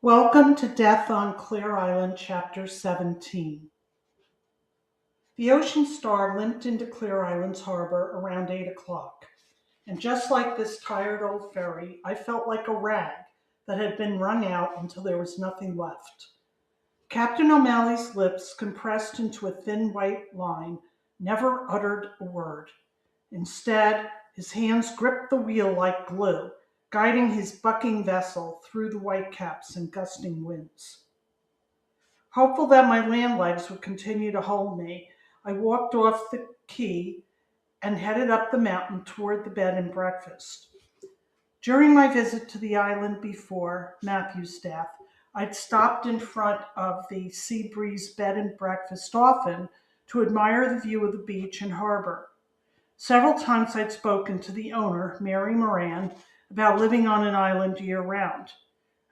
Welcome to Death on Clare Island, Chapter 17. The Ocean Star limped into Clare Island's harbor around 8 o'clock, and just like this tired old ferry, I felt like a rag that had been wrung out until there was nothing left. Captain O'Malley's lips, compressed into a thin white line, never uttered a word. Instead, his hands gripped the wheel like glue, guiding his bucking vessel through the whitecaps and gusting winds. Hopeful that my land legs would continue to hold me, I walked off the quay and headed up the mountain toward the bed and breakfast. During my visit to the island before Matthew's death, I'd stopped in front of the Sea Breeze bed and breakfast often to admire the view of the beach and harbor. Several times I'd spoken to the owner, Mary Moran, about living on an island year-round.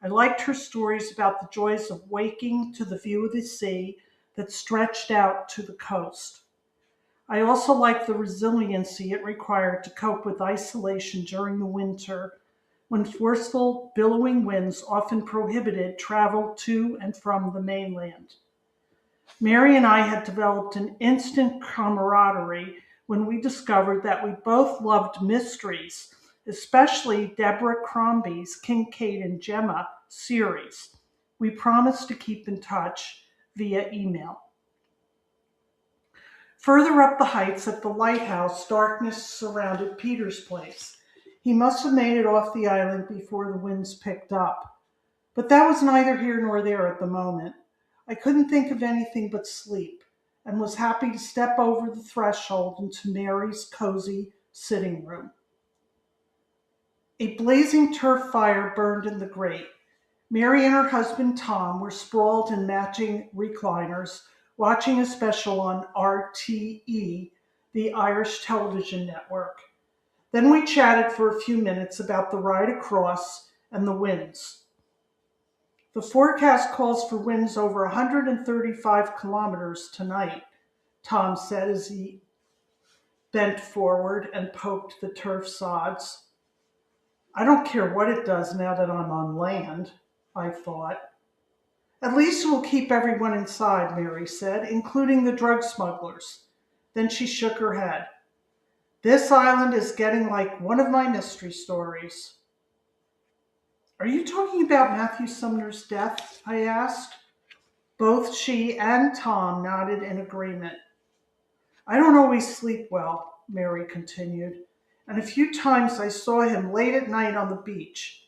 I liked her stories about the joys of waking to the view of the sea that stretched out to the coast. I also liked the resiliency it required to cope with isolation during the winter, when forceful, billowing winds often prohibited travel to and from the mainland. Mary and I had developed an instant camaraderie when we discovered that we both loved mysteries, especially Deborah Crombie's Kincaid and Gemma series. We promised to keep in touch via email. Further up the heights at the lighthouse, darkness surrounded Peter's place. He must have made it off the island before the winds picked up. But that was neither here nor there at the moment. I couldn't think of anything but sleep, and was happy to step over the threshold into Mary's cozy sitting room. A blazing turf fire burned in the grate. Mary and her husband Tom were sprawled in matching recliners, watching a special on RTE, the Irish television network. Then we chatted for a few minutes about the ride across and the winds. The forecast calls for winds over 135 kilometers tonight, Tom said as he bent forward and poked the turf sods. I don't care what it does now that I'm on land, I thought. At least it will keep everyone inside, Mary said, including the drug smugglers. Then she shook her head. This island is getting like one of my mystery stories. Are you talking about Matthew Sumner's death? I asked. Both she and Tom nodded in agreement. I don't always sleep well, Mary continued, and a few times I saw him late at night on the beach.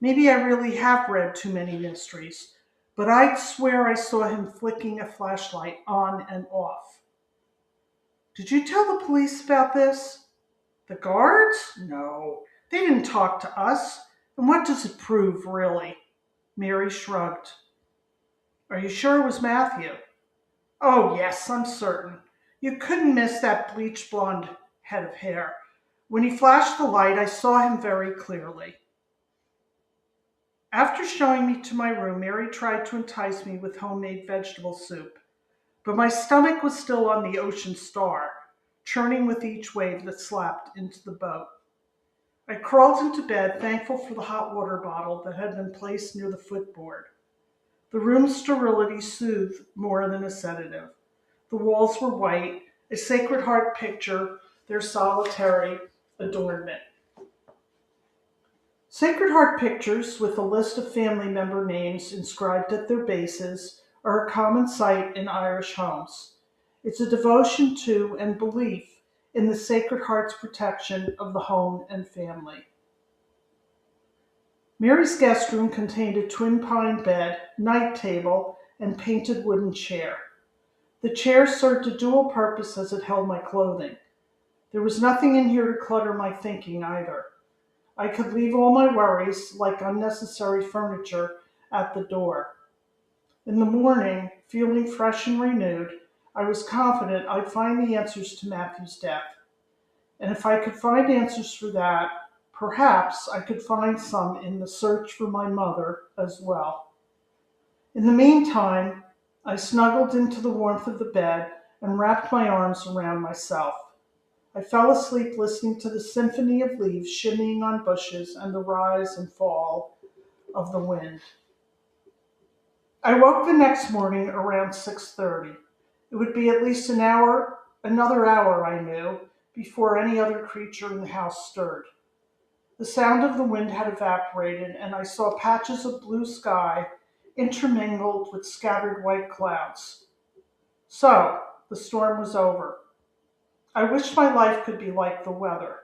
Maybe I really have read too many mysteries, but I'd swear I saw him flicking a flashlight on and off. Did you tell the police about this? The guards? No, they didn't talk to us. And what does it prove, really? Mary shrugged. Are you sure it was Matthew? Oh, yes, I'm certain. You couldn't miss that bleached blonde head of hair. When he flashed the light, I saw him very clearly. After showing me to my room, Mary tried to entice me with homemade vegetable soup. But my stomach was still on the Ocean Star, churning with each wave that slapped into the boat. I crawled into bed, thankful for the hot water bottle that had been placed near the footboard. The room's sterility soothed more than a sedative. The walls were white, a Sacred Heart picture, their solitary adornment. Sacred Heart pictures, with a list of family member names inscribed at their bases, are a common sight in Irish homes. It's a devotion to and belief in the Sacred Heart's protection of the home and family. Mary's guest room contained a twin pine bed, night table, and painted wooden chair. The chair served a dual purpose as it held my clothing. There was nothing in here to clutter my thinking either. I could leave all my worries, like unnecessary furniture, at the door. In the morning, feeling fresh and renewed, I was confident I'd find the answers to Matthew's death. And if I could find answers for that, perhaps I could find some in the search for my mother as well. In the meantime, I snuggled into the warmth of the bed and wrapped my arms around myself. I fell asleep listening to the symphony of leaves shimmying on bushes and the rise and fall of the wind. I woke the next morning around 6:30. It would be at least another hour, I knew, before any other creature in the house stirred. The sound of the wind had evaporated, and I saw patches of blue sky intermingled with scattered white clouds. So, the storm was over. I wished my life could be like the weather.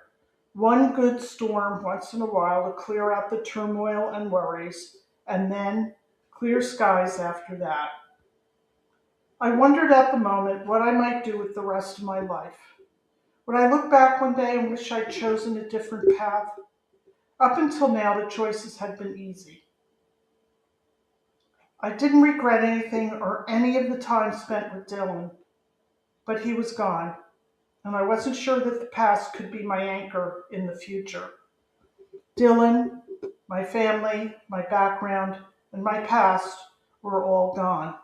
One good storm once in a while to clear out the turmoil and worries, and then clear skies after that. I wondered at the moment what I might do with the rest of my life. Would I look back one day and wish I'd chosen a different path? Up until now, the choices had been easy. I didn't regret anything or any of the time spent with Dylan, but he was gone, and I wasn't sure that the past could be my anchor in the future. Dylan, my family, my background, and my past were all gone.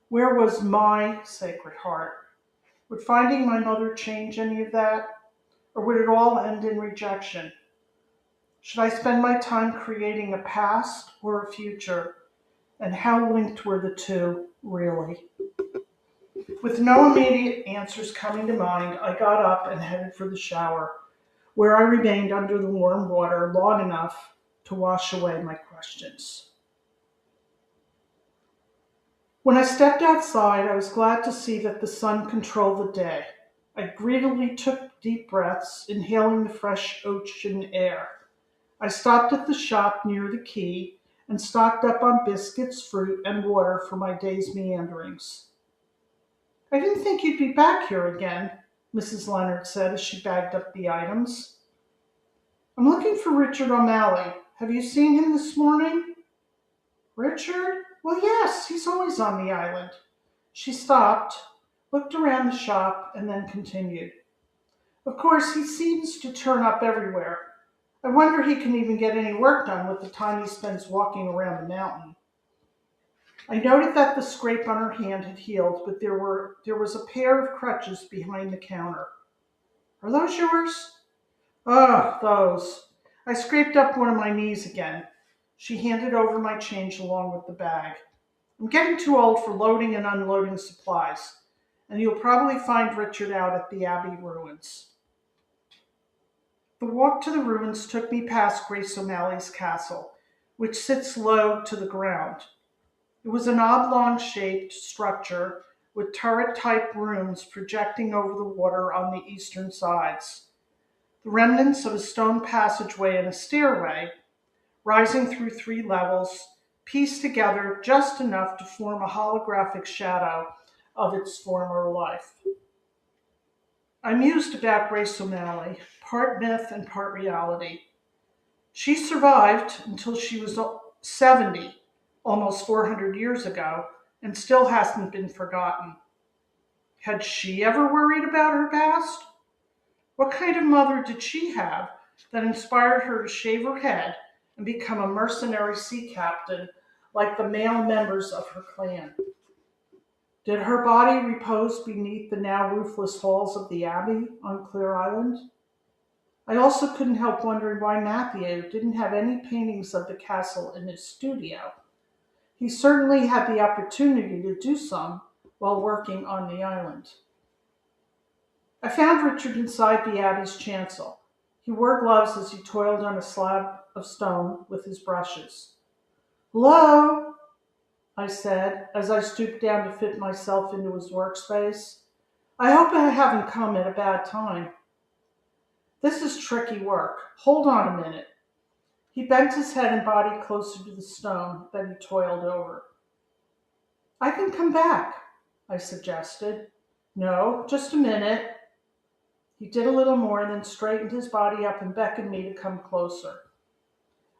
Where was my Sacred Heart? Would finding my mother change any of that? Or would it all end in rejection? Should I spend my time creating a past or a future? And how linked were the two, really? With no immediate answers coming to mind, I got up and headed for the shower, where I remained under the warm water long enough to wash away my questions. When I stepped outside, I was glad to see that the sun controlled the day. I greedily took deep breaths, inhaling the fresh ocean air. I stopped at the shop near the quay and stocked up on biscuits, fruit, and water for my day's meanderings. "I didn't think you'd be back here again," Mrs. Leonard said as she bagged up the items. "I'm looking for Richard O'Malley. Have you seen him this morning?" "Richard? Well, yes, he's always on the island." She stopped, looked around the shop, and then continued. "Of course, he seems to turn up everywhere. I wonder he can even get any work done with the time he spends walking around the mountain." I noted that the scrape on her hand had healed, but there was a pair of crutches behind the counter. "Are those yours?" "Oh, those. I scraped up one of my knees again." She handed over my change along with the bag. "I'm getting too old for loading and unloading supplies, and you'll probably find Richard out at the Abbey ruins." The walk to the ruins took me past Grace O'Malley's castle, which sits low to the ground. It was an oblong-shaped structure with turret-type rooms projecting over the water on the eastern sides. The remnants of a stone passageway and a stairway, rising through 3 levels, pieced together just enough to form a holographic shadow of its former life. I mused about Grace O'Malley, part myth and part reality. She survived until she was 70, almost 400 years ago, and still hasn't been forgotten. Had she ever worried about her past? What kind of mother did she have that inspired her to shave her head and become a mercenary sea captain like the male members of her clan? Did her body repose beneath the now roofless halls of the Abbey on Clare Island? I also couldn't help wondering why Matthew didn't have any paintings of the castle in his studio. He certainly had the opportunity to do some while working on the island. I found Richard inside the Abbey's chancel. He wore gloves as he toiled on a slab of stone with his brushes. "Hello?" I said, as I stooped down to fit myself into his workspace. "I hope I haven't come at a bad time." "This is tricky work. Hold on a minute." He bent his head and body closer to the stone that he toiled over. "I can come back," I suggested. "No, just a minute." He did a little more, then straightened his body up and beckoned me to come closer.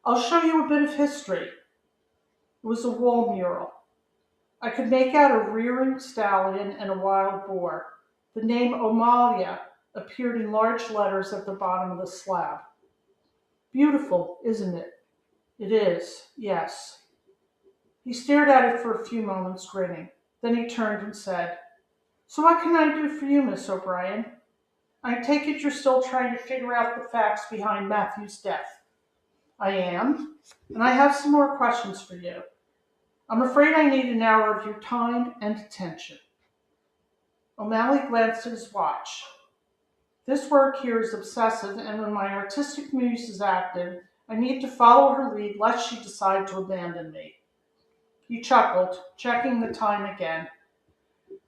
"I'll show you a bit of history." It was a wall mural. I could make out a rearing stallion and a wild boar. The name O'Malia appeared in large letters at the bottom of the slab. "Beautiful, isn't it?" "It is, yes." He stared at it for a few moments, grinning. Then he turned and said, "So what can I do for you, Miss O'Brien?" I take it you're still trying to figure out the facts behind Matthew's death. I am, and I have some more questions for you. I'm afraid I need an hour of your time and attention. O'Malley glanced at his watch. This work here is obsessive, and when my artistic muse is active, I need to follow her lead lest she decide to abandon me. He chuckled, checking the time again.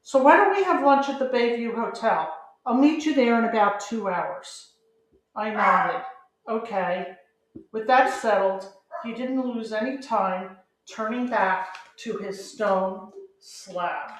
So why don't we have lunch at the Bayview Hotel? I'll meet you there in about 2 hours. I nodded. Okay. With that settled, he didn't lose any time turning back to his stone slab.